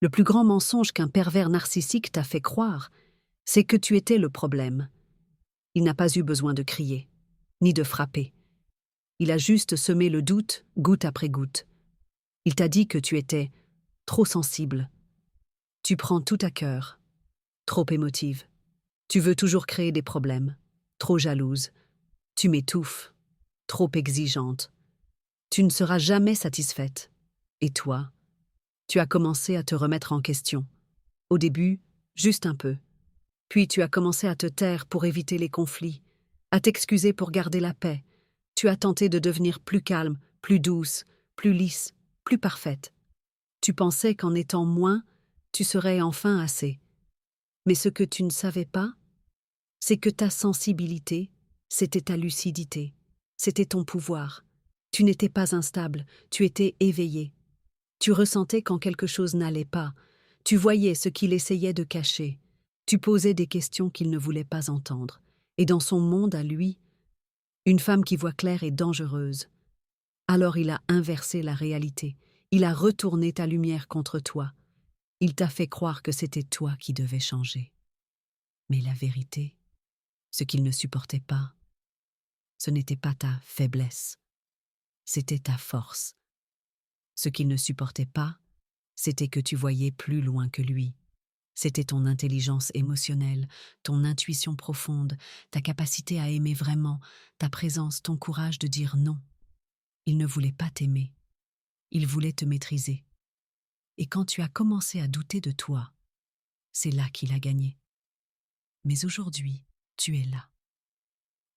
Le plus grand mensonge qu'un pervers narcissique t'a fait croire, c'est que tu étais le problème. Il n'a pas eu besoin de crier, ni de frapper. Il a juste semé le doute, goutte après goutte. Il t'a dit que tu étais trop sensible. Tu prends tout à cœur, trop émotive. Tu veux toujours créer des problèmes, trop jalouse. Tu m'étouffes, trop exigeante. Tu ne seras jamais satisfaite. Et toi, tu as commencé à te remettre en question. Au début, juste un peu. Puis tu as commencé à te taire pour éviter les conflits, à t'excuser pour garder la paix. Tu as tenté de devenir plus calme, plus douce, plus lisse, plus parfaite. Tu pensais qu'en étant moins, tu serais enfin assez. Mais ce que tu ne savais pas, c'est que ta sensibilité, c'était ta lucidité, c'était ton pouvoir. Tu n'étais pas instable, tu étais éveillé. Tu ressentais quand quelque chose n'allait pas, tu voyais ce qu'il essayait de cacher, tu posais des questions qu'il ne voulait pas entendre. Et dans son monde à lui, une femme qui voit clair est dangereuse. Alors il a inversé la réalité, il a retourné ta lumière contre toi. Il t'a fait croire que c'était toi qui devais changer. Mais la vérité, ce qu'il ne supportait pas, ce n'était pas ta faiblesse, c'était ta force. Ce qu'il ne supportait pas, c'était que tu voyais plus loin que lui. C'était ton intelligence émotionnelle, ton intuition profonde, ta capacité à aimer vraiment, ta présence, ton courage de dire non. Il ne voulait pas t'aimer, il voulait te maîtriser. Et quand tu as commencé à douter de toi, c'est là qu'il a gagné. Mais aujourd'hui, tu es là.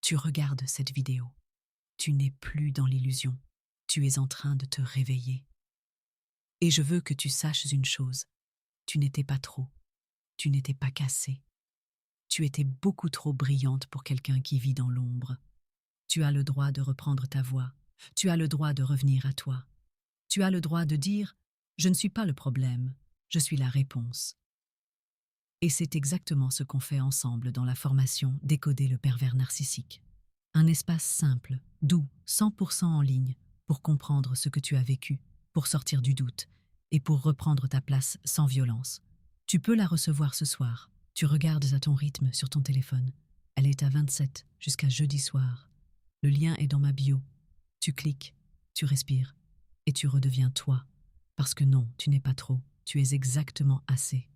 Tu regardes cette vidéo. Tu n'es plus dans l'illusion. Tu es en train de te réveiller. Et je veux que tu saches une chose. Tu n'étais pas trop. Tu n'étais pas cassée. Tu étais beaucoup trop brillante pour quelqu'un qui vit dans l'ombre. Tu as le droit de reprendre ta voix. Tu as le droit de revenir à toi. Tu as le droit de dire « Je ne suis pas le problème, je suis la réponse ». Et c'est exactement ce qu'on fait ensemble dans la formation Décoder le pervers narcissique. Un espace simple, doux, 100% en ligne, pour comprendre ce que tu as vécu, pour sortir du doute et pour reprendre ta place sans violence. Tu peux la recevoir ce soir. Tu regardes à ton rythme sur ton téléphone. Elle est à 27 jusqu'à jeudi soir. Le lien est dans ma bio. Tu cliques, tu respires et tu redeviens toi. Parce que non, tu n'es pas trop, tu es exactement assez.